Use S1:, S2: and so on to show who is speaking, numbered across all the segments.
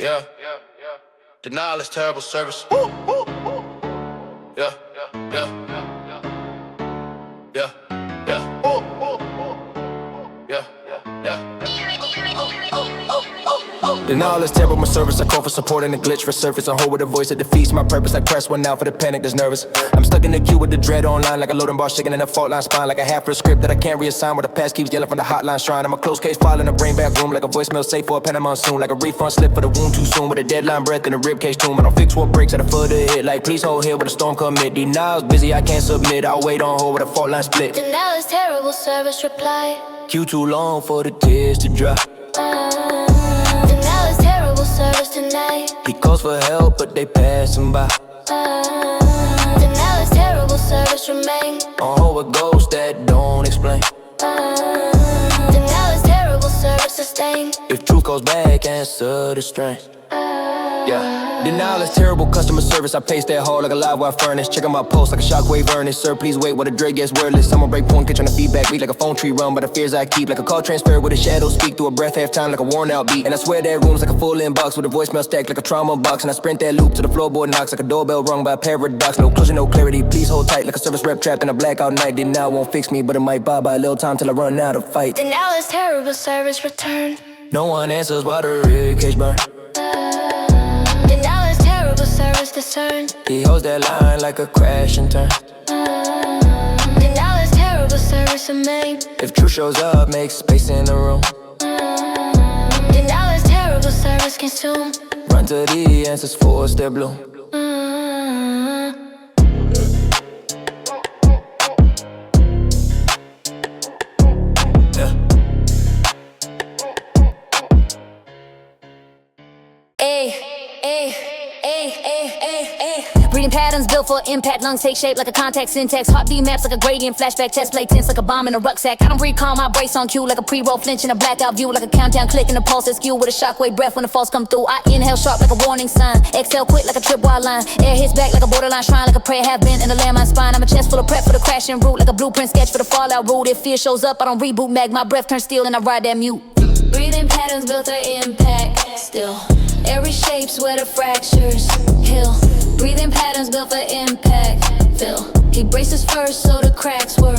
S1: Yeah. Denial is terrible service. Yeah.
S2: Denial is terrible service. I call for support and a glitch for surface. A hole with a voice that defeats my purpose. I press one out for the panic that's nervous. I'm stuck in the queue with the dread online, like a loading bar shaking in a fault line spine, like a half for a script that I can't reassign, where the past keeps yelling from the hotline shrine. I'm a close case file in a brain back room, like a voicemail safe for a Panama soon, like a refund slip for the wound too soon, with a deadline breath in a ribcage tomb. I don't fix what breaks at a foot of the hit, like please hold here with a storm commit. Denial's busy, I can't submit. I'll wait on hold with a fault line split.
S3: Denial is terrible service reply.
S2: Queue too long for the tears to dry.
S3: Denial is terrible service tonight.
S2: He calls for help, but they pass him by.
S3: Denial is terrible service remain.
S2: On hold with ghosts that don't explain.
S3: Denial is terrible service sustain.
S2: If truth goes back, answer the strain. Yeah. Denial is terrible customer service. I pace that hard like a live wire furnace. Checking my pulse like a shockwave furnace. Sir, please wait while the Dre gets wordless. I'ma break point, catch on the feedback. Beat like a phone tree run by the fears I keep. Like a call transfer with a shadow speak through a breath half time like a worn out beat. And I swear that room's like a full inbox with a voicemail stacked like a trauma box. And I sprint that loop to the floorboard knocks like a doorbell rung by a paradox. No closure, no clarity. Please hold tight like a service rep trapped in a blackout night. Denial won't fix me, but it might buy by a little time till I run out of fight.
S3: Denial is terrible service return.
S2: No one answers while the rib cage burn.
S3: Denial is terrible service discern.
S2: He holds that line like a crash and turn.
S3: Denial is terrible service remain.
S2: If truth shows up, make space in the room.
S3: Denial is terrible service consume.
S2: Run to the answers for step bloom.
S4: Breathing patterns built for impact. Lungs take shape like a contact syntax. Heart beat maps like a gradient. Flashback chest plate tense like a bomb in a rucksack. I don't breathe calm, I brace on cue like a pre-roll flinch in a blackout view. Like a countdown click and a pulse that's skewed with a shockwave breath when the falls come through. I inhale sharp like a warning sign. Exhale quick like a tripwire line. Air hits back like a borderline shrine. Like a prayer have been in a landmine spine. I'm a chest full of prep for the crashing route. Like a blueprint sketch for the fallout route. If fear shows up, I don't reboot mag. My breath turns steel and I ride that mute. Breathing patterns built for impact. Still, every shape's where the fractures heal. Breathing patterns built for impact. Feel, he braces first so the cracks were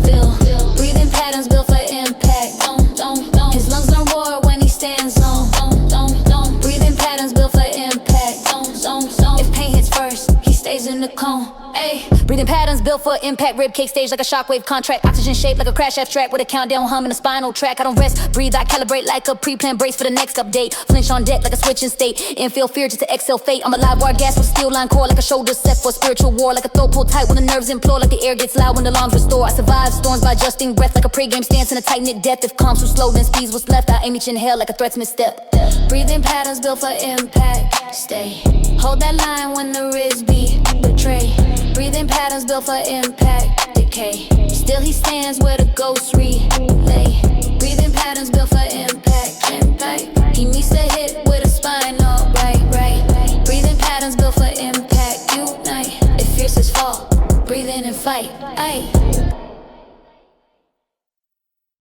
S4: filled. Breathing patterns built for impact. Don't. His lungs don't roar when he stands on. Don't. Breathing patterns built for impact. Don't. If pain hits first, he stays in the cone. Ay. Breathing patterns built for impact. Rib cage stage like a shockwave contract. Oxygen shaped like a crash abstract with a countdown hum in a spinal track. I don't rest, breathe, I calibrate like a pre-planned brace for the next update. Flinch on deck like a switch in state. Infill fear just to exhale fate. I'm a live wire gas with a steel line core like a shoulder set for a spiritual war. Like a throat pulled tight when the nerves implore. Like the air gets loud when the alarms restore. I survive storms by adjusting breath like a pregame stance in a tight-knit depth. If calms too slow then speeds what's left. I aim each inhale like a threat's misstep. Breathing patterns built for impact. Stay, hold that line when the ribs be betray. Breathing patterns built for impact, decay. Still he stands where the ghosts relay. Breathing patterns built for impact. He meets the hit with a spine, all right. Breathing patterns built for impact, unite. If fierce is fall, breathe in and fight, aye.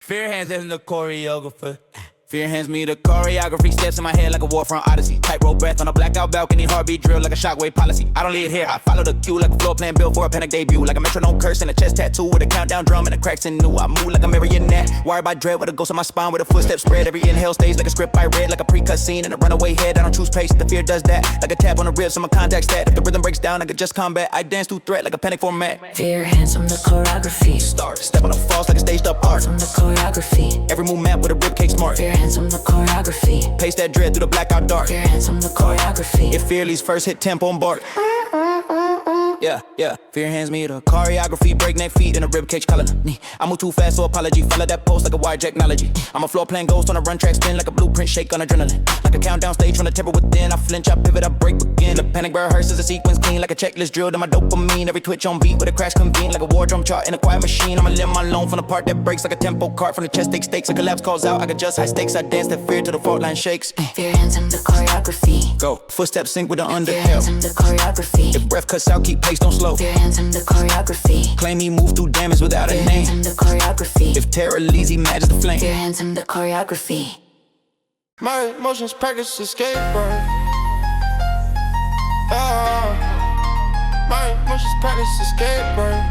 S5: Fear hands isn't the choreographer. Fear hands me the choreography. Steps in my head like a war from Odyssey. Tightrope breath on a blackout balcony. Heartbeat drill like a shockwave policy. I don't lead here, I follow the cue like a floor plan built for a panic debut. Like a metronome curse and a chest tattoo with a countdown drum and a cracks in new. I move like a marionette, wired by dread with a ghost on my spine with a footstep spread. Every inhale stays like a script I read, like a pre-cut scene and a runaway head. I don't choose pace, the fear does that. Like a tap on the ribs, I'm a contact stat. If the rhythm breaks down, I could just combat. I dance through threat like a panic format.
S4: Fear hands on the choreography.
S5: Start, step on the falls like a staged up art.
S4: On the choreography.
S5: Every move map with a ribcage smart.
S4: Fear hands on the choreography.
S5: Pace that dread through the blackout dark.
S4: Fear hands on the choreography.
S5: If Fearly's first hit tempo on bark. Yeah. Fear hands me the choreography. Breakneck feet in a ribcage collar. I move too fast, so apology. Follow that post like a wire technology. I'm a floor plan ghost on a run track spin like a blueprint shake on adrenaline. Like a countdown stage from the temper within. I flinch, I pivot, I break begin. The panic rehearses a sequence clean like a checklist drilled in my dopamine. Every twitch on beat with a crash convene like a war drum chart in a quiet machine. I'm a limb alone from the part that breaks like a tempo cart from the chest take stakes. A collapse calls out. I adjust high stakes. I dance that fear till the fault line shakes.
S4: Fear hands on the choreography.
S5: Go footsteps sync with the
S4: Fear
S5: underhill.
S4: hands on the choreography.
S5: If breath cuts out, keep pace, don't slow.
S4: Fear hands on the choreography.
S5: Claim he moved through damage without a
S4: Fear
S5: name.
S4: hands on the choreography.
S5: If terror leads, he matches the flame.
S4: Fear hands on the choreography.
S1: My emotions practice escape route. My emotions practice escape route.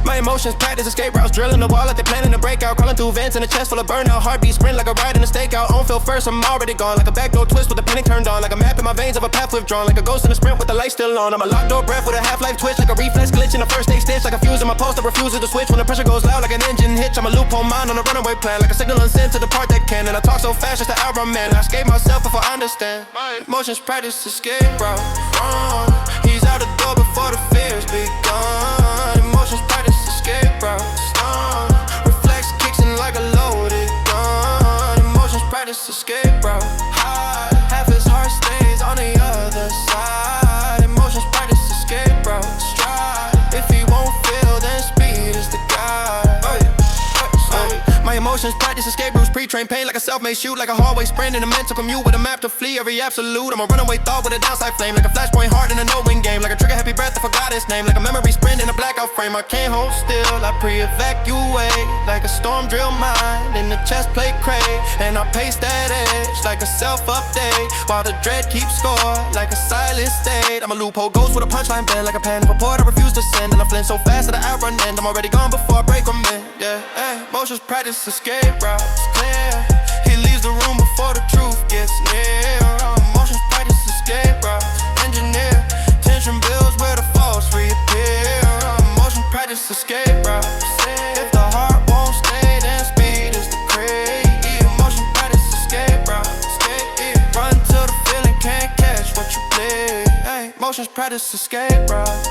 S1: My emotions practice escape routes, drilling the wall like they planning to break out, crawling through vents in a chest full of burnout, heartbeat sprint like a ride in a stakeout. On feel first, I'm already gone, like a backdoor twist with the panic turned on, like a map in my veins of a path withdrawn, like a ghost in a sprint with the light still on. I'm a locked door breath with a half-life twitch, like a reflex glitch in a first aid stitch, like a fuse in my pulse that refuses to switch when the pressure goes loud, like an engine hitch. I'm a loophole mind on a runaway plan, like a signal unsent to the part that can, and I talk so fast just to outrun man. I escape myself before I understand. My emotions practice escape route. He's out the door before the fears begun. Emotions practice escape route. Reflex kicks in like a loaded gun. Emotions practice escape route. Half his heart stays on the other side. Emotions practice escape route. Stride. If he won't feel, then speed is the guide. My emotions practice escape routes, pre-trained pain like a self-made shoot, like a hallway sprint in a mental commute with a map to flee every absolute. I'm a runaway thought with a downside flame, like a flashpoint heart in a no-win game, like a trigger happy breath I forgot its name, like a memory sprint in a blackout frame. I can't hold still, I pre-evacuate like a storm drill mine in the chest plate crate, and I pace that edge like a self-update while the dread keeps score like a silent state. I'm a loophole ghost with a punchline bend like a pen of a port I refuse to send, and I flint so fast that I outrun end. I'm already gone before I break a man. Yeah, emotions practice escape routes clear. He leaves the room before the truth gets near. Emotions practice escape routes engineer. Tension builds where the false reappear. Emotions practice escape routes. If the heart won't stay, then speed is the craze. Emotions practice escape routes. Run till the feeling can't catch what you play. Hey, emotions practice escape routes.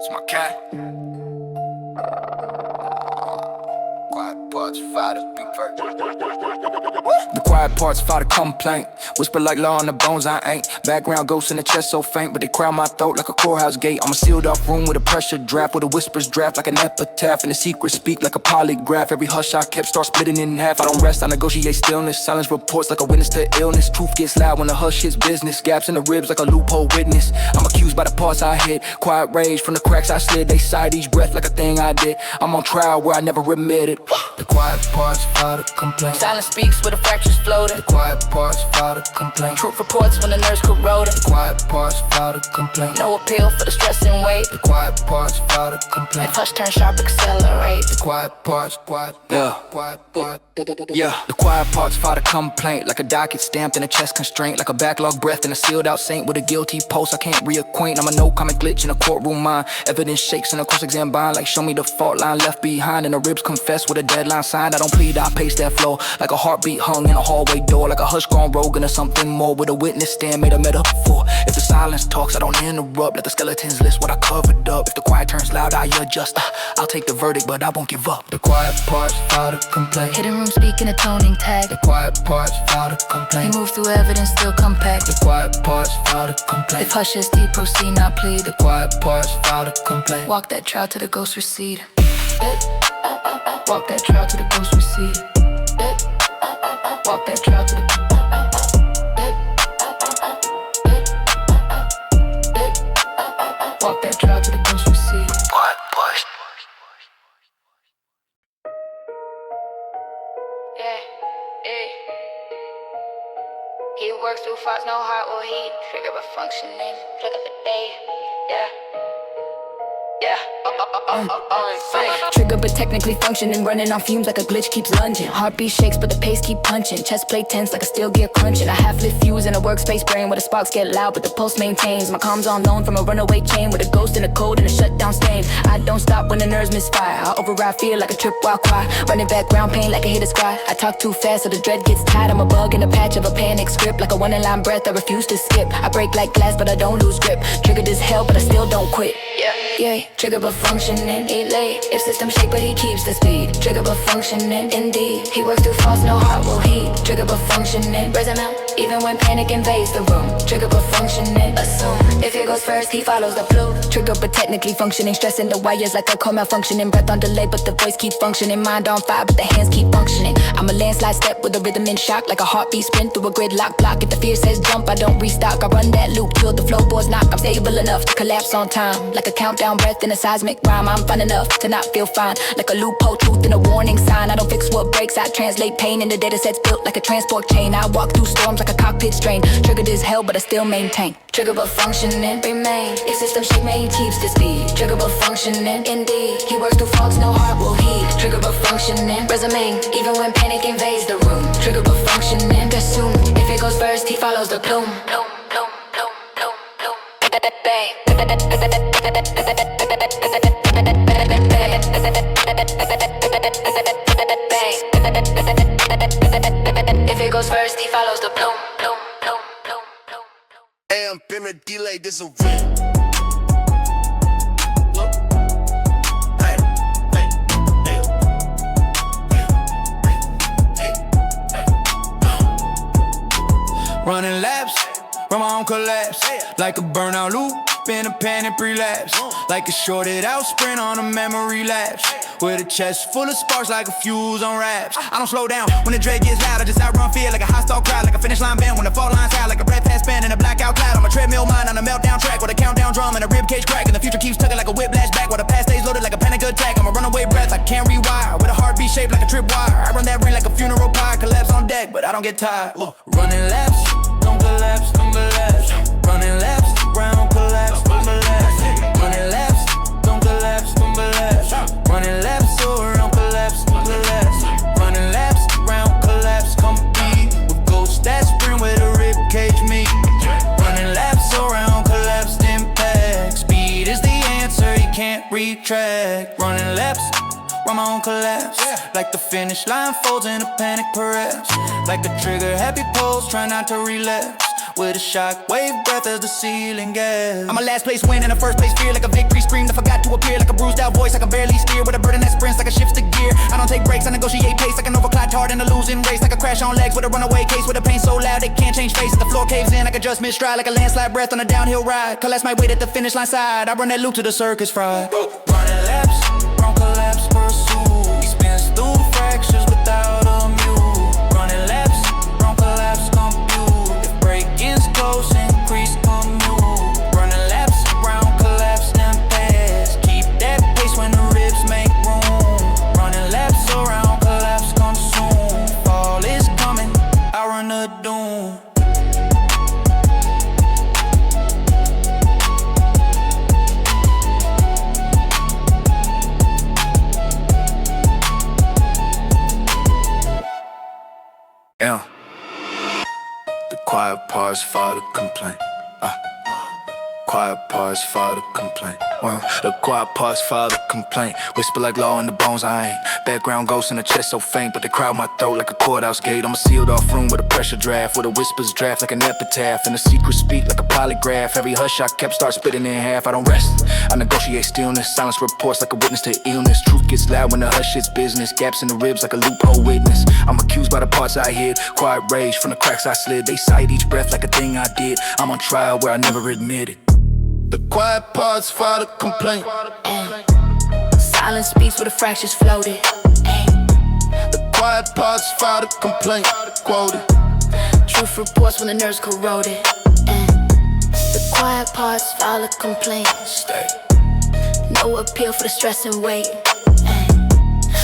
S1: It's my cat. Quiet parts, fire to be first.
S2: The quiet parts file a complaint. Whisper like law on the bones, I ain't. Background ghosts in the chest so faint, but they crowd my throat like a courthouse gate. I'm a sealed off room with a pressure draft, where the whispers draft like an epitaph, and the secrets speak like a polygraph. Every hush I kept start splitting in half. I don't rest, I negotiate stillness. Silence reports like a witness to illness. Truth gets loud when the hush hits business. Gaps in the ribs like a loophole witness. I'm accused by the parts I hit. Quiet rage from the cracks I slid. They side each breath like a thing I did. I'm on trial where I never admitted. The quiet parts file the complaint.
S4: Silence speaks with the fractures floating.
S2: The quiet parts file the complaint.
S4: Truth reports when the nerves corroding.
S2: The quiet parts file the complaint.
S4: No appeal for the stress and weight.
S2: The quiet parts file the complaint.
S4: If hush turn sharp, accelerate.
S2: The quiet parts, quiet part. Yeah, the quiet parts file the complaint. Like a docket stamped in a chest constraint. Like a backlog breath in a sealed out saint with a guilty pulse I can't reacquaint. I'm a no comment glitch in a courtroom mind. Evidence shakes in a cross-exam bind. Like show me the fault line left behind. And the ribs confess with a deadline signed. I don't plead, I pace that flow. Like a heartbeat hung in a hallway door. Like a hush gone rogue into something more. With a witness stand made a metaphor. If the silence talks, I don't interrupt. Let the skeletons list what I covered up. If the quiet turns loud, I adjust. I'll take the verdict, but I won't give up. The quiet parts file the complaint.
S4: Hidden room speaking a toning tag.
S2: The quiet parts file the complaint.
S4: He move through evidence, still compact.
S2: The quiet parts file the complaint.
S4: If hush is deep, proceed, not plead.
S2: The quiet parts file the complaint.
S4: Walk that trail to the ghost recede. Walk that trail to the ghost recede. Walk that trail to the walk that trail to the ghost recede.
S2: Quiet parts.
S4: He works through thoughts, no heart will heat. Trigger but functioning, plug up a day. Trigger but technically functioning, running on fumes like a glitch keeps lunging. Heartbeat shakes but the pace keep punching. Chest plate tense like a steel gear crunching. A half-lit fuse in a workspace brain where the sparks get loud but the pulse maintains. My calm's on loan from a runaway chain with a ghost in a code and a shutdown stain. I don't stop when the nerves misfire. I override fear like a tripwire cry. Running background pain like a hitter's cry. I talk too fast so the dread gets tired. I'm a bug in a patch of a panic script. Like a one-in-line breath I refuse to skip. I break like glass but I don't lose grip. Triggered as hell but I still don't quit. yeah. Trigger but functioning, elate. If system shake but he keeps the speed. Trigger but functioning, indeed. He works too fast, no heart will heat. Trigger but functioning, raise him out. Even when panic invades the room. Trigger but functioning, assume. If he goes first, he follows the blue. Trigger but technically functioning, stressing the wires like a car malfunctioning. Breath on delay but the voice keep functioning. Mind on fire but the hands keep functioning. I'm a landslide step with a rhythm in shock. Like a heartbeat sprint through a gridlock block. If the fear says jump, I don't restock. I run that loop till the floorboards knock. I'm stable enough to collapse on time. Like a countdown breath in a seismic rhyme. I'm fun enough to not feel fine. Like a loophole truth in a warning sign. I don't fix what breaks, I translate pain into data sets built like a transport chain. I walk through storms like a cockpit strain. Triggered as hell but I still maintain. Trigger but functioning, remain. If system shake, man, he keeps the speed. Trigger but functioning, indeed. He works through fogs, no heart will heed. Trigger but functioning, resume. Even when panic invades the room. Trigger but functioning, assume. If it goes first, he follows the plume. Plume, plume, plume, plume, plume. If it goes first, he follows the plume. Plume, plume, plume, plume.
S6: Hey, I'm Bimmer Delay, this a real.
S5: Running laps, run my own collapse. Like a burnout loop in a panic relapse. Like a shorted out sprint on a memory lapse. With a chest full of sparks like a fuse on raps. I don't slow down when the dread gets loud. I just outrun fear like a hostile crowd. Like a finish line bend when the fall line's out. Like a breath past bend in a blackout cloud. I'm a treadmill mind on a meltdown track. With a countdown drum and a ribcage crack. And the future keeps tugging like a whiplash back. While the past stays loaded like a panic attack. I'm a runaway breath, I can't rewire. With a heartbeat shaped like a tripwire. I run that ring like a funeral pyre. Collapse on deck, but I don't get tired. Running laps, don't collapse, don't collapse. Running laps, round collapse, don't collapse. Running laps, don't collapse, don't collapse. Running laps, around collapse, don't collapse. Running laps, round collapse, compete with ghosts that sprint with a rib cage meat. Running laps around collapsed impact. Speed is the answer, you can't retract. Running laps, run my own collapse. Like the finish line folds in a panic perhaps. Like a trigger happy pose, try not to relapse. With a shockwave breath as the ceiling gas. I'm a last place win and a first place fear. Like a victory scream that forgot to appear. Like a bruised out voice I can barely steer. With a burden that sprints like a shifts the gear. I don't take breaks, I negotiate pace. Like an overclocked heart in a losing race. Like a crash on legs with a runaway case. With a pain so loud it can't change face. The floor caves in, I can just mid-stride. Like a landslide breath on a downhill ride. Collapse my weight at the finish line side. I run that loop to the circus fried. Running laps, wrong collapse, pursue. He spins through fractures without a mule. Running laps, wrong collapse, compute. If break-ins close, increase commute. Running laps, round collapse and pass. Keep that pace when the ribs make room. Running laps around collapse, consume. Fall is coming, I run the doom.
S7: Yeah. The quiet parts for the complaint. Quiet parts for the complaint. Well, the quiet parts for the complaint. Whisper like law in the bones, I ain't. Background ghost in the chest so faint, but they crowd my throat like a courthouse gate. I'm a sealed off room with a pressure draft, with a whispers draft like an epitaph, and the secret speak like a polygraph. Every hush I kept start spitting in half. I don't rest, I negotiate stillness. Silence reports like a witness to illness. Truth gets loud when the hush hits business. Gaps in the ribs like a loophole witness. I'm accused by the parts I hid. Quiet rage from the cracks I slid. They cite each breath like a thing I did. I'm on trial where I never admitted.
S6: The quiet parts for the complaint.
S4: Silence speaks where the fractures floated.
S6: The quiet parts for the complaint. Quoted.
S4: Truth reports when the nerves corroded. The quiet parts file a complaint.
S7: Stay.
S4: No appeal for the stress and weight.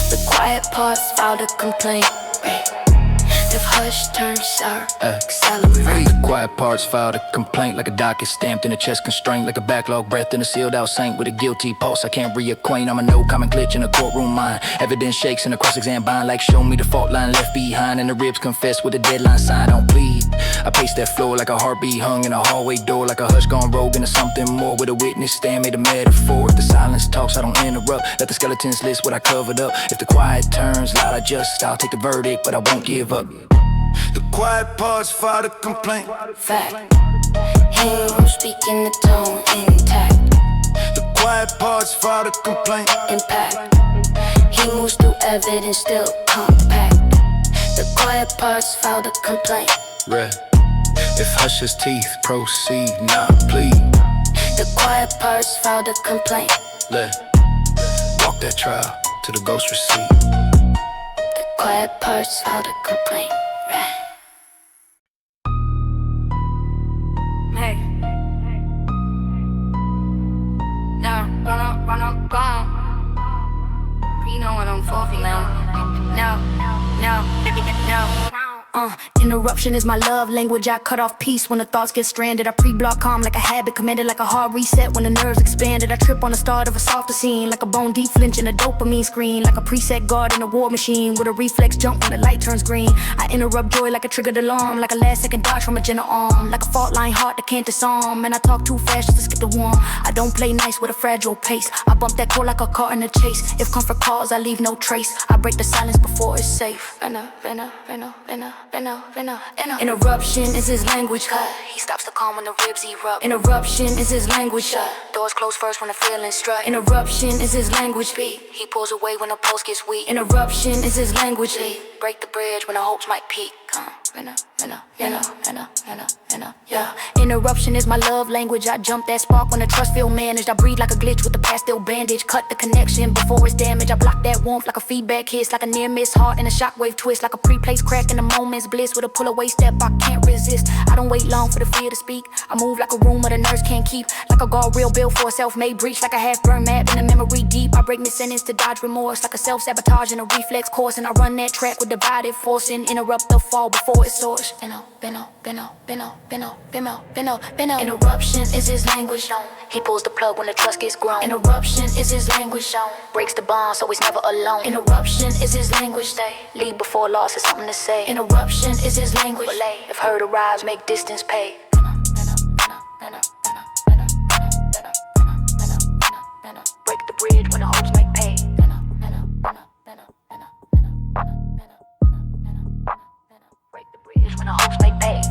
S4: The quiet parts file a complaint. If hush turns sharp, accelerate.
S2: The quiet parts filed a complaint like a docket stamped in a chest constraint. Like a backlog breath in a sealed out saint with a guilty pulse I can't reacquaint. I'm a no common glitch in a courtroom mind. Evidence shakes in a cross-exam bind. Like show me the fault line left behind. And the ribs confess with a deadline sign. Don't plead. I pace that floor like a heartbeat hung in a hallway door. Like a hush gone rogue into something more. With a witness stand made a metaphor. If the silence talks I don't interrupt. Let the skeletons list what I covered up. If the quiet turns loud I'll take the verdict but I won't give up.
S6: The quiet parts for the complaint.
S4: Fact. Hero speaking the tone intact.
S6: The quiet quiet parts file the complaint.
S3: Impact. He moves through evidence, still compact. The quiet parts file the complaint.
S7: Red. If hush his teeth, proceed, not plead.
S3: The quiet parts file the complaint.
S7: Let walk that trial to the ghost receipt.
S3: The quiet parts file the complaint. Hey. No, run up, gone. You know what I'm for now. No.
S4: Interruption is my love language. I cut off peace when the thoughts get stranded. I pre-block calm like a habit, commanded like a hard reset when the nerves expanded. I trip on the start of a softer scene, like a bone deep flinch in a dopamine screen, like a preset guard in a war machine with a reflex jump when the light turns green. I interrupt joy like a triggered alarm, like a last second dodge from a general arm, like a fault line heart that can't disarm. And I talk too fast just to skip the warm. I don't play nice with a fragile pace. I bump that core like a car in a chase. If comfort calls, I leave no trace. I break the silence before it's safe. Interruption is his language. He stops the calm when the ribs erupt. Interruption is his language. Doors close first when the feelings strut. Interruption is his language. He pulls away when the pulse gets weak. Interruption is his language. Break the bridge when the hopes might peak. Interruption is my love language. I jump that spark when the trust feel managed. I breathe like a glitch with a pastel bandage. Cut the connection before it's damaged. I block that warmth like a feedback hiss, like a near miss heart in a shockwave twist, like a pre-placed crack in a moment's bliss with a pull away step I can't resist. I don't wait long for the fear to speak. I move like a room where the nerves can't keep, like a guardrail built for a self-made breach, like a half-burned map in a memory deep. I break mid-sentence to dodge remorse, like a self-sabotage in a reflex course, and I run that track with divided force and interrupt the fall before it soars. Interruption is his language. He pulls the plug when the trust gets grown. Interruption is his language. Breaks the bond so he's never alone. Interruption is his language. Lead before loss is something to say. Interruption is his language. If hurt arrives, make distance pay. Break the bridge when the hopes make pay. Break the bridge when the hopes make pay.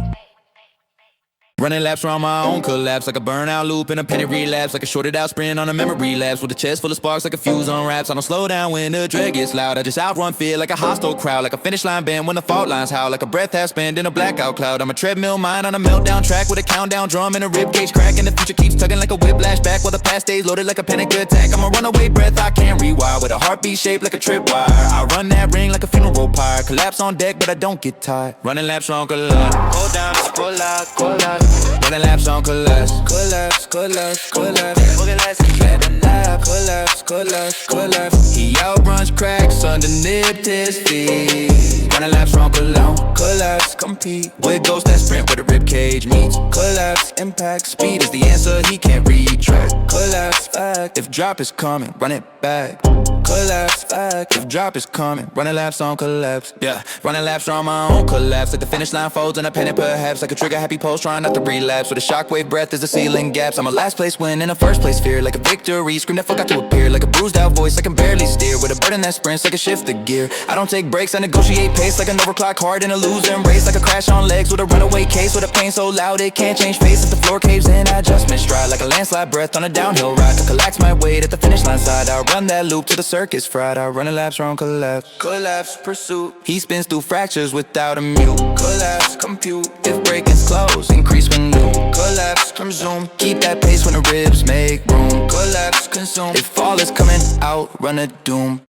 S5: Running laps around my own collapse, like a burnout loop and a penny relapse, like a shorted out sprint on a memory lapse, with a chest full of sparks like a fuse on wraps. I don't slow down when the dread gets loud. I just outrun fear like a hostile crowd, like a finish line bend when the fault lines howl, like a breath half spent in a blackout cloud. I'm a treadmill mind on a meltdown track with a countdown drum and a ribcage crack, and the future keeps tugging like a whiplash back while the past stays loaded like a panic attack. I'm a runaway breath I can't rewire, with a heartbeat shaped like a tripwire. I run that ring like a funeral pyre, collapse on deck but I don't get tired. Running laps on collide, hold down, pull out, pull out. Running laps on collapse, collapse, collapse, collapse. Looking like some better lap, collapse, collapse, collapse. He outruns cracks underneath his feet. Running laps on collapse, compete with ghosts that sprint where the ribcage meets. Collapse, impact, speed is the answer, he can't retract. Collapse, fact, if drop is coming, run it back. Collapse, fact, if drop is coming, running laps on collapse. Yeah, running laps on my own collapse, like the finish line folds and a panic perhaps, like a trigger happy pose trying not to relapse. With a shockwave breath as the ceiling gaps, I'm a last place win in a first place fear, like a victory, scream that fuck out to appear, like a bruised out voice I can barely steer, with a burden that sprints like a shift of gear. I don't take breaks, I negotiate pace like an overclock heart in a losing race, like a crash on legs with a runaway case, with a pain so loud it can't change pace. If the floor caves in, I adjustment stride, like a landslide breath on a downhill ride, to collapse my weight at the finish line side. I run that loop to the circus fried, I run a laps around collapse. Collapse, pursuit, he spins through fractures without a mute. Collapse, compute, if breaking's close, increase when new. Collapse, consume, keep that pace when the ribs make room. Collapse, consume, if fall is coming out, run a doom.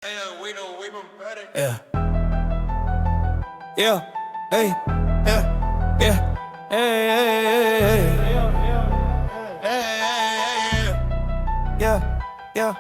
S5: Yeah. Yeah, hey, yeah, yeah, hey, hey, hey, yeah, yeah.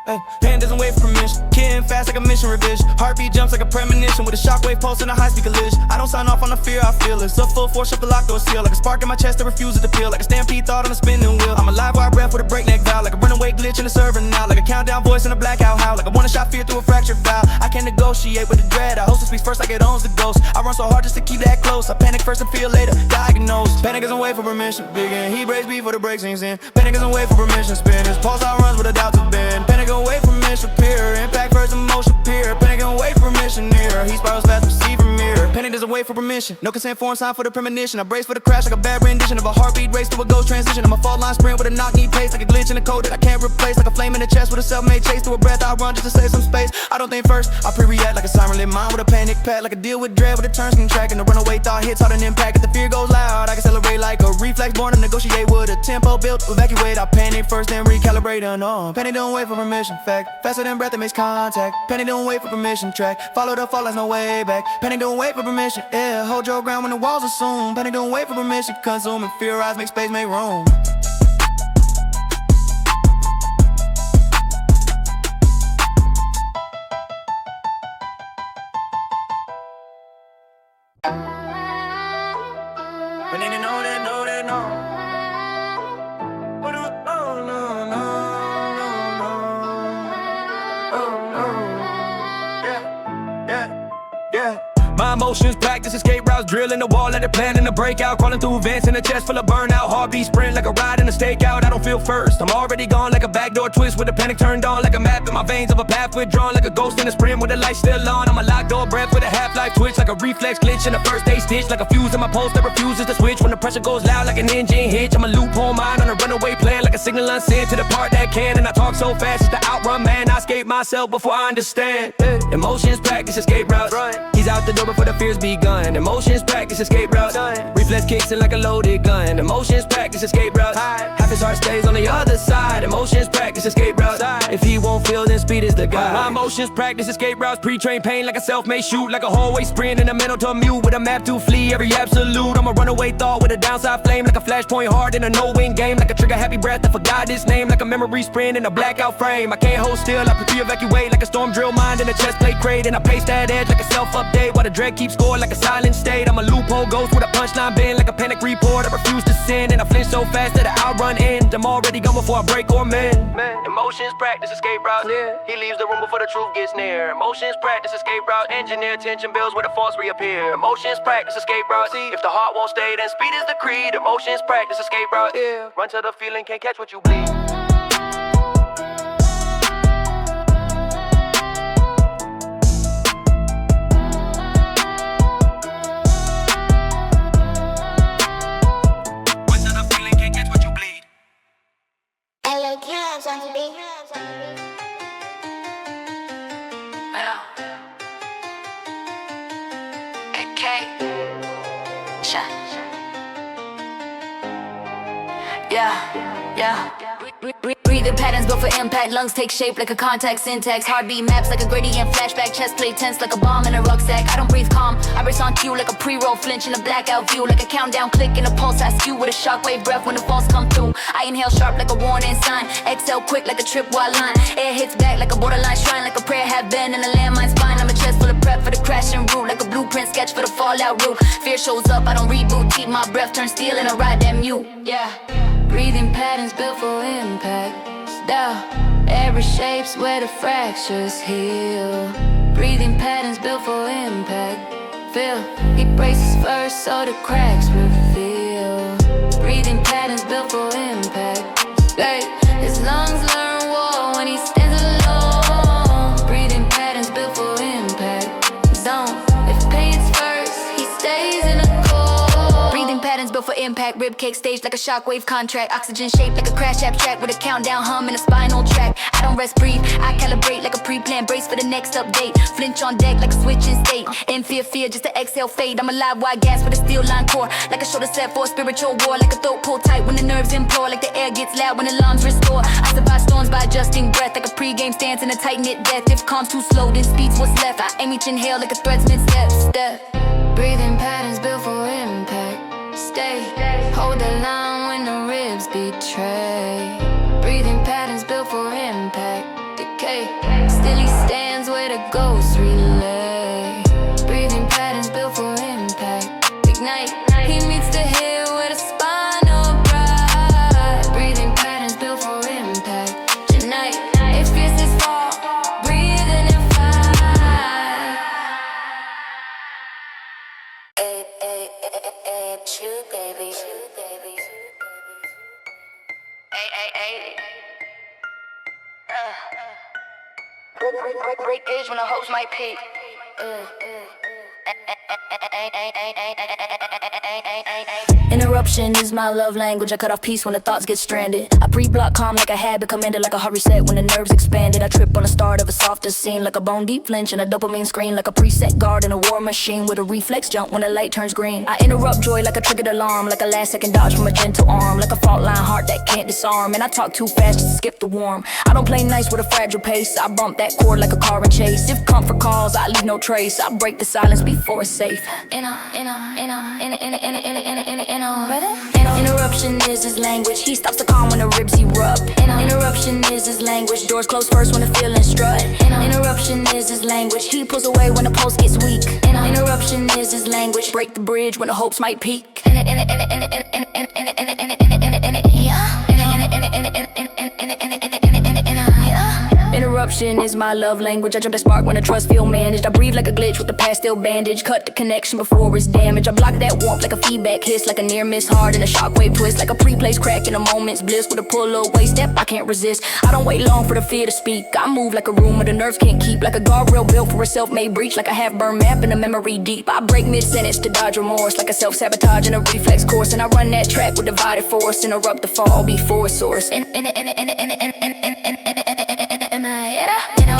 S5: Hey, pen doesn't wait for permission. Kidding fast like a mission revision. Heartbeat jumps like a premonition, with a shockwave pulse and a high-speed collision. I don't sign off on the fear, I feel it. So full force, shut the lock door seal, like a spark in my chest that refuses to peel, like a stampede thought on a spinning wheel. I'm alive while I breath with a breakneck valve, like a runaway glitch in a server now, like a countdown voice in a blackout howl, like a one-shot fear through a fractured valve. I can't negotiate with the dread. I host the speaks first like it owns the ghost. I run so hard just to keep that close. I panic first and feel later. Diagnosed. Panic doesn't wait for permission. Begin. He breaks before the break sinks in. Panic doesn't wait for permission. Spin his pulse outruns with a doubt to bend. Panic don't wait for permission. Impact first, emotion peer. Panic and wait for mission near. He spirals fast, receiver mirror. Panic doesn't and wait for permission. No consent form sign for the premonition. I brace for the crash like a bad rendition of a heartbeat race to a ghost transition. I'm a fall line sprint with a knock-knee pace, like a glitch in the code that I can't replace, like a flame in the chest with a self-made chase. Through a breath I run just to save some space. I don't think first, I pre-react like a siren lit mind with a panic pack, like a deal with dread with a turn screen track, and the runaway thought hits hard an impact. If the fear goes loud, I can celebrate like a reflex born to negotiate with a tempo built to evacuate. I panic first, then recalibrate. Panic don't wait for permission. Fact, faster than breath that makes contact. Panic don't wait for permission. Track, follow the fall, there's no way back. Panic don't wait for permission. Yeah, hold your ground when the walls assume. Panic don't wait for permission. Consume and fear rise, make space, make room. But they know that, know that, know. My emotions practice escape routes, drilling the wall, let it plan in the breakout. Crawling through vents in a chest full of burnout. Heartbeat sprint like a ride in a stakeout. I don't feel first, I'm already gone like a backdoor twist with the panic turned on. Like a map in my veins of a path withdrawn. Like a ghost in a sprint with the light still on. I'm a locked door breath with a half-life twitch. Like a reflex glitch in the first day stitch. Like a fuse in my pulse that refuses to switch when the pressure goes loud like an engine hitch. I'm a loophole mind on a runaway plan, like a signal unsent to the part that can. And I talk so fast it's the outrun man. I escape myself before I understand. Emotions practice escape routes. He's out the door before the fears begun. Emotions practice escape routes. Reflex kicks in like a loaded gun. Emotions practice escape routes. Half his heart stays on the other side. Emotions practice escape routes. If he won't feel, then speed is the guide. My emotions practice escape routes. Pre-trained pain like a self-made shoot. Like a hallway sprint in the mental to mute. With a map to flee every absolute. I'm a runaway thought with a downside flame. Like a flashpoint hard in a no-win game. Like a trigger happy breath, I forgot his name. Like a memory sprint in a blackout frame. I can't hold still, I pre-evacuate. Like a storm drill mind in a chest plate crate. And I pace that edge like a self-update. While the dread keeps score like a silent state. I'm a loophole ghost with a punchline bend. Like a panic report, I refuse to sin. And I flinch so fast that I outrun end. I'm already gone before I break or mend. Emotions practice escape routes. He leaves the room before the truth gets near. Emotions practice escape routes. Engineer tension builds where the faults reappear. Emotions practice escape routes. If the heart won't stay, then speed is the creed. Emotions practice escape routes. Run to the feeling, can't catch what you bleed.
S4: Breathing patterns built for impact. Lungs take shape like a contact syntax. Heartbeat maps like a gradient flashback. Chest plate tense like a bomb in a rucksack. I don't breathe calm, I race on cue like a pre-roll flinch in a blackout view. Like a countdown click in a pulse I skew with a shockwave breath when the falls come through. I inhale sharp like a warning sign. Exhale quick like a tripwire line. Air hits back like a borderline shrine. Like a prayer hat bend in a landmine spine. I'm a chest full of prep for the crashing route. Like a blueprint sketch for the fallout route. Fear shows up, I don't reboot. Keep my breath, turn steel and I ride that mute. Yeah. Breathing patterns built for impact. Down, every shape's where the fractures heal. Breathing patterns built for impact. Feel, he braces first so the cracks reveal. Breathing patterns built for impact. Hey, his lungs learn war when he stands alone. Breathing patterns built for impact. Zone, if pain's first, he stays in a core. Breathing patterns built for impact. Ribcage staged like a shockwave contract. Oxygen shaped like a crash abstract with a countdown hum in a spinal track. I don't rest, breathe, I calibrate like a pre-planned brace for the next update. Flinch on deck like a switch in state. In fear, just to exhale fade. I'm a live wire gas with a steel line core. Like a shoulder set for a spiritual war. Like a throat pulled tight when the nerves implore. Like the air gets loud when alarms restore. I survive storms by adjusting breath. Like a pre-game stance in a tight-knit death. If calm's too slow, then speed's what's left. I aim each inhale like a threat's mid-step. Breathing patterns built for impact. Stay, hold the line when the ribs betray. Breathing patterns built for impact. Decay, still he stands where the ghosts relay. Breathing patterns built for impact. Ignite, he meets the hill where the spinal ride. Breathing patterns built for impact. Tonight, it feels this fall, breathing and fly. True baby, true baby. Ay. Break edge when the hopes might peak. Interruption is my love language. I cut off peace when the thoughts get stranded. I pre-block calm like a habit, commanded like a heart reset when the nerves expanded. I trip on the start of a softer scene like a bone deep flinch and a dopamine screen like a preset guard in a war machine with a reflex jump when the light turns green. I interrupt joy like a triggered alarm, like a last second dodge from a gentle arm, like a fault line heart that can't disarm. And I talk too fast just to skip the warm. I don't play nice with a fragile pace. I bump that chord like a car in chase. If comfort calls, I leave no trace. I break the silence before it's safe. Interruption is his language. He stops the calm when the ribs erupt. Interruption is his language. Doors close first when the feelings strut. Interruption is his language. He pulls away when the pulse gets weak. Interruption is his language. Break the bridge when the hopes might peak. Interruption is my love language. I jump that spark when the trust feel managed. I breathe like a glitch with the pastel bandage. Cut the connection before it's damaged. I block that warmth like a feedback hiss, like a near miss hard in a shockwave twist, like a pre-placed crack in a moment's bliss with a pull away step I can't resist. I don't wait long for the fear to speak. I move like a room where the nerves can't keep, like a guardrail built for a self-made breach, like a half-burned map in a memory deep. I break mid-sentence to dodge remorse, like a self-sabotage in a reflex course, and I run that track with divided force. Interrupt the fall before it's source.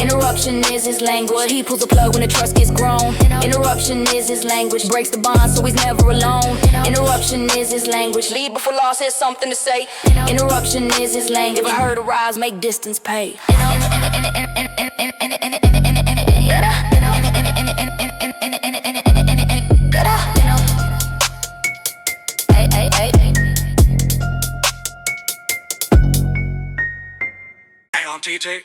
S4: Interruption is his language. He pulls the plug when the trust gets grown. Interruption is his language. Breaks the bond so he's never alone. Interruption is his language. Lead before loss has something to say. Interruption is his language. If a hurt arise, make distance pay.
S7: Hey, on TJ.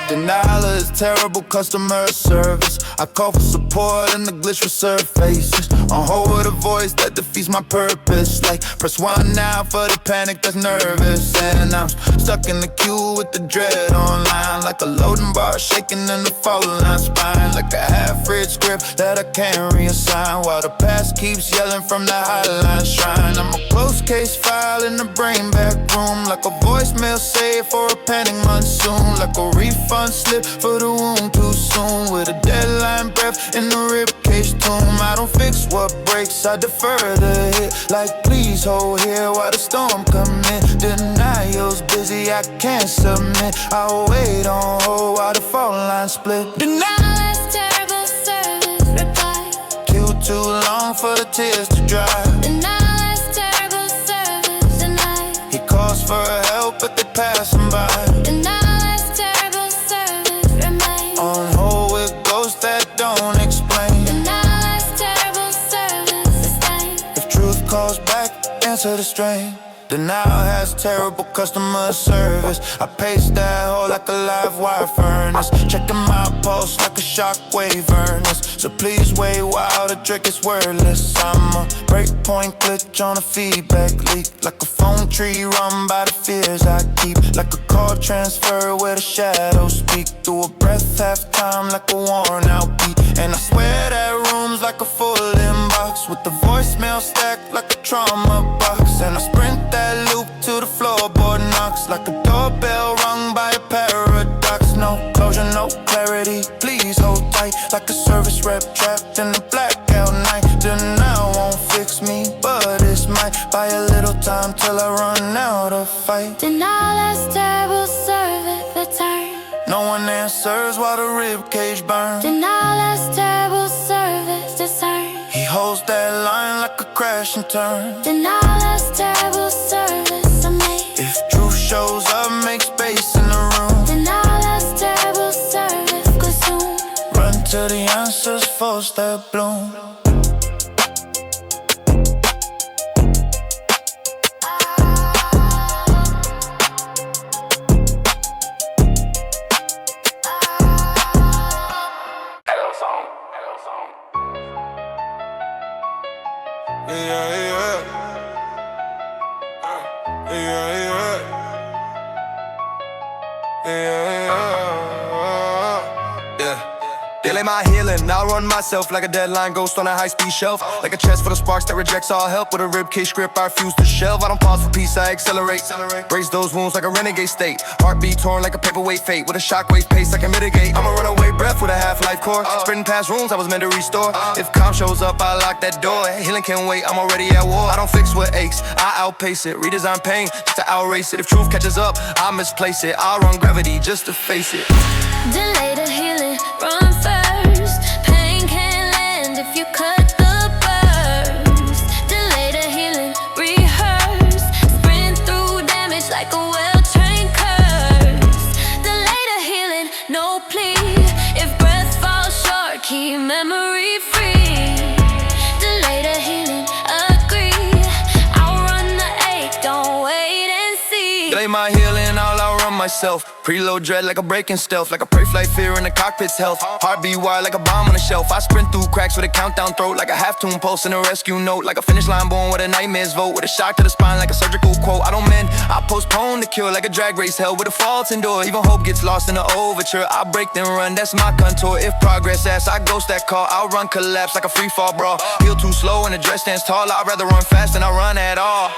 S6: Denial is terrible customer service. I call for support and the glitch resurfaces. On hold with a voice that defeats my purpose. Like press 1 now for the panic that's nervous. And I'm stuck in the queue with the dread online, like a loading bar shaking in the falling line spine, like a half-read script that I can't reassign, while the past keeps yelling from the hotline shrine. I'm a closed case file in the brain back room, like a voicemail saved for a panic monsoon, like a refund slip for the wound too soon, with a deadline breath in the ribcage tomb. I don't fix what breaks, I defer the hit, like please hold here while the storm come in. Denial's busy, I can't submit. I'll wait on hold while the fault line split.
S3: Denial is terrible service, reply.
S6: Queue too long for the tears to dry.
S3: Denial is terrible service, deny.
S6: He calls for help but they pass him by.
S3: Denial is terrible service, remain.
S6: On hold with ghosts that don't explain.
S3: Denial is terrible service, sustain.
S6: If truth calls back, answer the strain. Denial has terrible customer service. I pace that hole like a live wire furnace, checking my pulse like a shockwave furnace. So please wait while the trick is wordless. I'm a breakpoint glitch on a feedback leak, like a phone tree run by the fears I keep, like a call transfer where the shadows speak through a breath half time like a worn out beat. And I swear that room's like a full inbox with the voicemail stacked like a trauma box. And I sprint that loop to the floorboard knocks, like a doorbell rung by a paradox. No closure, no clarity, please hold tight, like a service rep trapped in a blackout night. Denial won't fix me, but it's might buy a little time till I run out of fight.
S3: Denial is terrible service, return.
S6: No one answers while the ribcage burns.
S3: Denial is terrible service, discern.
S6: He holds that line like a crash and turn.
S3: Denial is terrible service, amazing.
S6: If truth shows up, make space in the room.
S3: Denial is terrible service, consume.
S6: Run till the answers force that bloom.
S1: Delay my healing, I'll run myself like a deadline ghost on a high-speed shelf. Like a chest full of sparks that rejects all help. With a ribcage grip, I refuse to shelve. I don't pause for peace, I accelerate. Brace those wounds like a renegade state. Heartbeat torn like a paperweight fate. With a shockwave pace I can mitigate. I'm a runaway breath with a half-life core. Sprinting past rooms I was meant to restore. If calm shows up, I lock that door. Healing can't wait, I'm already at war. I don't fix what aches, I outpace it. Redesign pain just to outrace it. If truth catches up, I misplace it. I'll run gravity just to face it.
S3: Delay the healing, run first. Pain can't land if you cut the burst. Delay the healing, rehearse. Sprint through damage like a well-trained curse. Delay the healing, no plea. If breath falls short, keep memory free. Delay the healing, agree. I'll run the ache, don't wait and see.
S1: Delay my healing, I'll outrun myself. Preload dread like a breaking stealth. Like a prey flight fear in the cockpit's health. Heartbeat wired like a bomb on the shelf. I sprint through cracks with a countdown throat. Like a half-tune pulse in a rescue note. Like a finish line born with a nightmare's vote. With a shock to the spine like a surgical quote. I don't mend, I postpone the cure. Like a drag race hell with a faults endure. Even hope gets lost in the overture. I break then run, that's my contour. If progress asks, I ghost that call. I'll run collapse like a free fall brawl. Heal too slow and the dress stands tall. I'd rather run fast than I run at all.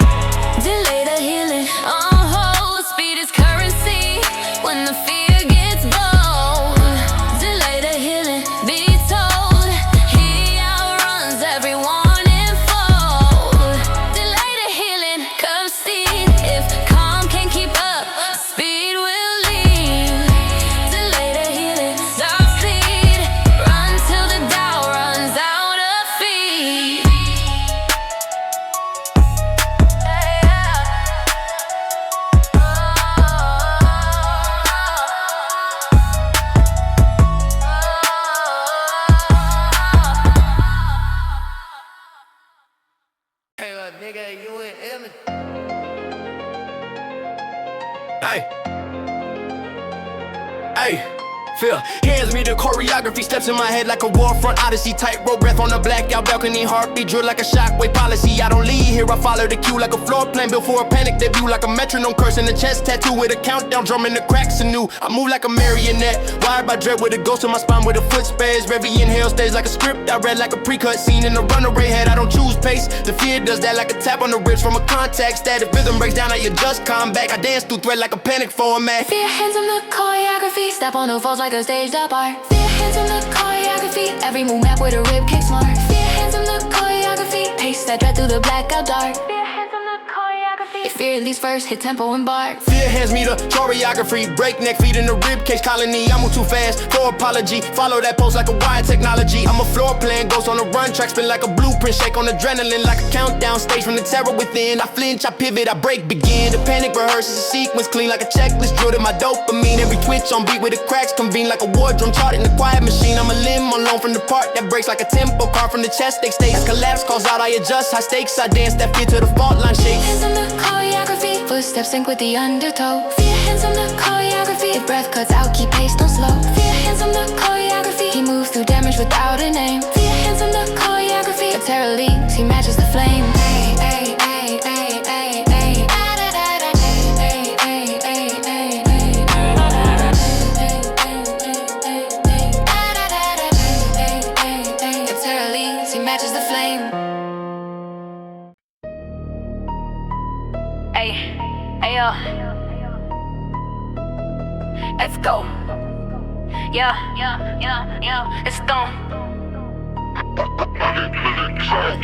S3: Delay the healing, on hold. Speed is currency when the fear gets bold. Delay the healing, be told. He outruns everyone in fold. Delay the healing, curve seed. If calm can't keep up, speed will lead. Delay the healing, stop bleed. Run till the doubt runs out of feet.
S1: Hey, feel, hands me the choreography. Steps in my head like a warfront odyssey. Tightrope breath on the blackout balcony. Heartbeat drill like a shockwave policy. I don't lead here, I follow the cue like a floor plan built for a panic debut. Like a metronome curse in the chest tattoo with a countdown drum in the cracks anew. I move like a marionette, wired by dread with a ghost in my spine with a foot spares. Revy inhale stays like a script I read like a pre-cut scene in a runaway head. I don't choose pace, the fear does that like a tap on the ribs from a contact stat. If rhythm breaks down, I adjust, come back. I dance through thread like a panic format.
S3: Fear hands on the choreography. Step on the falls like a staged up art. Fear hands on the choreography. Every move map with a rib kick smart. Fear hands on the choreography. Pace that dread through the blackout dark. Fear hands on the choreography. If fear leads first, hit tempo and bar.
S1: Fear hands me the choreography. Breakneck feet in the ribcage colony. I move too fast, for apology. Follow that pose like a wired technology. I'm a floor plan, ghost on the run track. Spin like a blueprint, shake on adrenaline like a countdown stage from the terror within. I flinch, I pivot, I break, begin. The panic rehearses a sequence clean like a checklist. Drilled in my dopamine. Every twitch on beat with the cracks convene like a war drum chart in the quiet machine. I'm a limb on loan from the part that breaks like a tempo car from the chest. They stays collapse, calls out, I adjust. High stakes, I dance that fear to the fault line shake.
S3: Hands on the choreography. Footsteps sync with the undertow. Fear hands on the choreography. If breath cuts out, keep pace, don't slow. Fear hands on the choreography. He moves through damage without a name. Fear hands on the choreography. If terror leaks, he matches the flame. Ay, ay, ay, ay, ay, ay. If terror leaks, he matches the flame.
S4: Hey, let's go. Yeah, it's gone.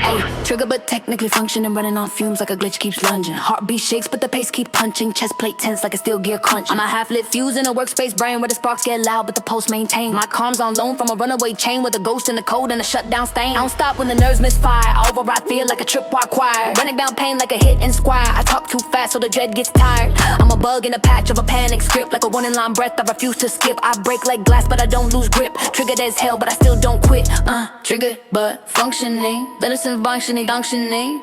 S4: Ay, trigger but technically functioning, running on fumes like a glitch keeps lunging. Heartbeat shakes but the pace keep punching. Chest plate tense like a steel gear crunch. I'm a half-lit fuse in a workspace brain where the sparks get loud but the pulse maintain. My calm's on loan from a runaway chain with a ghost in the code and a shutdown stain. I don't stop when the nerves misfire. I override fear like a tripwire choir. Running down pain like a hit and squire. I talk too fast so the dread gets tired. I'm a bug in a patch of a panic script. Like a one in line breath I refuse to skip. I break like glass but I don't lose grip. Triggered as hell but I still don't quit. Triggered but functioning. Venison functioning,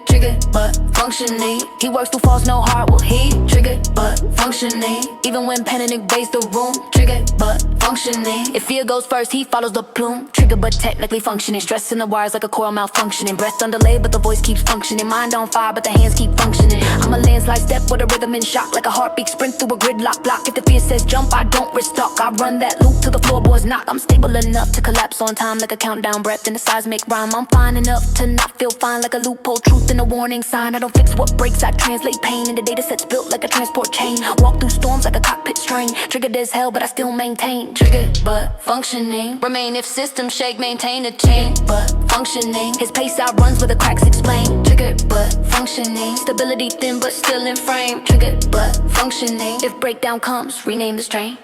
S4: triggered but functioning. He works through falls, no heart will he. Triggered but functioning. Even when pen and invades the room. Triggered but functioning. If fear goes first, he follows the plume. Triggered but technically functioning. Stress in the wires like a coil malfunctioning. Breath on delay but the voice keeps functioning. Mind on fire but the hands keep functioning. I'm a landslide step with a rhythm in shock like a heartbeat heartbeat, sprint through a gridlock block. If the fear says jump, I don't risk talk. I run that loop till the floorboards knock. I'm stable enough to collapse on time like a countdown breath in a seismic rhyme. I'm fine enough to not feel fine like a loophole, truth in a warning sign. I don't fix what breaks, I translate pain into data sets built like a transport chain. Walk through storms like a cockpit strain. Triggered as hell, but I still maintain. Triggered but functioning. Remain if systems shake, maintain a chain. But functioning. His pace outruns where the cracks explain. Triggered but functioning. Stability thin but still in frame. Triggered but functioning. If breakdown comes, rename the strain.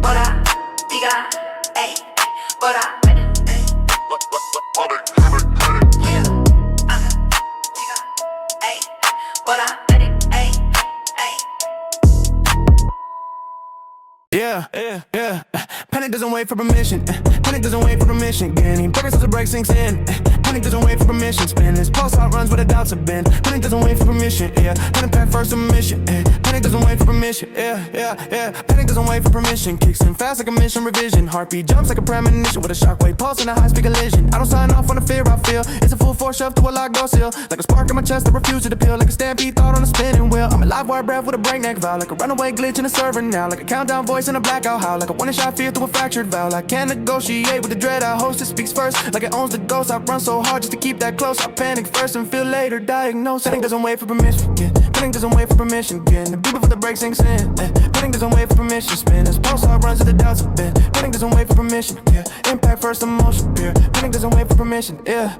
S4: Bora, diga, ay. Bora,
S1: Yeah. Panic doesn't wait for permission. Panic doesn't wait for permission. Getting burgers as the break sinks in. Panic doesn't wait for permission. Spin his pulse out runs where the doubts have been. Panic doesn't wait for permission. Yeah. Panic pack first submission. Panic doesn't wait for permission. Yeah. Panic doesn't wait for permission. Kicks in fast like a mission revision. Heartbeat jumps like a premonition with a shockwave pulse and a high speed collision. I don't sign off on the fear I feel. It's a full force shove to a locked door seal. Like a spark in my chest that refuses to peel. Like a stampede thought on a spinning wheel. I'm a live wire breath with a breakneck vow. Like a runaway glitch in a server now. Like a countdown voice in a blackout howl. Like a one-shot fear through a fractured valve. I can't negotiate with the dread I host. It speaks first like it owns the ghost. I run so hard just to keep that close. I panic first and feel later diagnosed. Panic doesn't wait for permission. Yeah. Panic doesn't wait for permission. Again, the beat before the break sinks in. Panic doesn't wait for permission. Spin his pulse out runs to the doubts have been. Panic doesn't wait for permission. Yeah. Impact first emotion. Pure. Panic doesn't wait for permission. Yeah.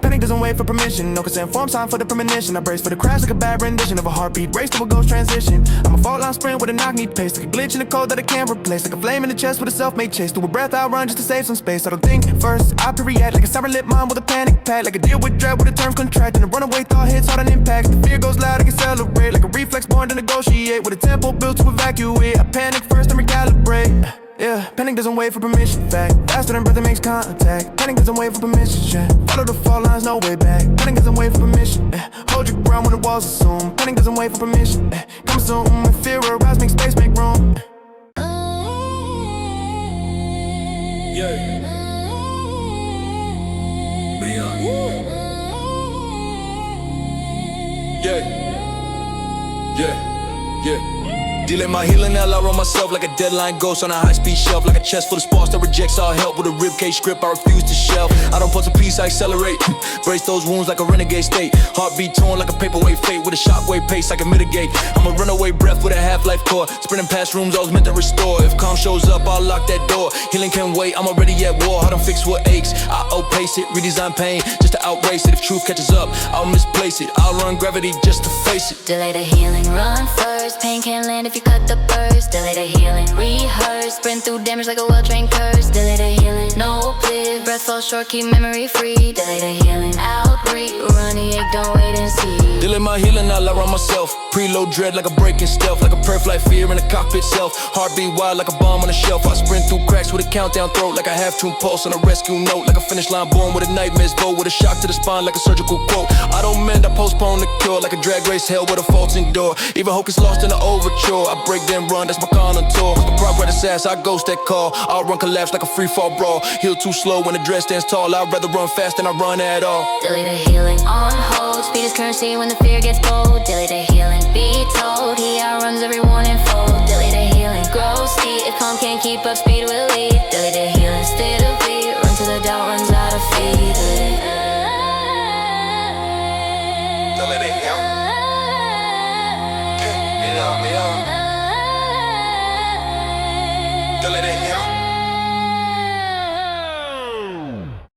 S1: Panic doesn't wait for permission. No consent form sign for the premonition. I brace for the crash like a bad rendition of a heartbeat. Race to a ghost transition. I'm a fault line sprint with a knock knee pace. Like a glitch in the code that I can't replace. Like a flame in the chest with a self-made chase. Through a breath I run just to save some space. I don't think first, I have to react like a sour lit mind with a panic pack. Like a deal with dread with a term contract. And a runaway thought hits hard on impact. The fear goes loud, I can celebrate. Like a reflex born to negotiate. With a tempo built to evacuate. I panic first and recalibrate. Yeah, panic doesn't wait for permission. Fact, faster than breath that makes contact. Panic doesn't wait for permission. Yeah. Follow the fall lines, no way back. Panic doesn't wait for permission. Hold your ground when the walls assume. Panic doesn't wait for permission. Come soon, when fear arise, make space, make room.
S7: Yeah. Beyond. Yeah. Dealing my healing out loud on myself like a deadline ghost on a high-speed shelf. Like a chest full of sparks that rejects all help with a ribcage script I refuse to shelf. I don't put a piece, I accelerate. Brace those wounds like a renegade state. Heartbeat torn like a paperweight fate with a shockwave pace I can mitigate. I'm a runaway breath with a half-life core. Sprinting past rooms I was meant to restore. If calm shows up, I'll lock that door. Healing can wait, I'm already at war. I don't fix what aches, I outpace it. Redesign pain just to outrace it. If truth catches up, I'll misplace it. I'll run gravity just to face it.
S4: Delay the healing, run first. Pain can't land if you cut the burst. Delay the healing, rehearse. Sprint through damage like a well-trained curse. Delay the healing, no play. Breath falls short, keep memory free. Delay the healing, outbreak. Run the ache, don't wait and see.
S2: Dealing my healing out loud on myself. Preload dread like a break in stealth. Like a perf like fear in a cockpit self. Heartbeat wild like a bomb on a shelf. I sprint through cracks with a countdown throat. Like a half-tune pulse on a rescue note. Like a finish line born with a nightmare's vote. With a shock to the spine like a surgical quote. I don't mend, I postpone the cure. Like a drag race hell with a faulting door. Even hope gets lost in the overture. I break then run, that's my contour. The progress ass, I ghost that call. I'll run collapse like a free fall brawl. Heal too slow when the dress stands tall. I'd rather run fast than I run at all.
S4: Delay the healing on hold. Speed is currency when the fear gets bold. Delay the healing, be told. He outruns everyone in fold. Delay the healing, grow steep. If calm can't keep up, speed will lead.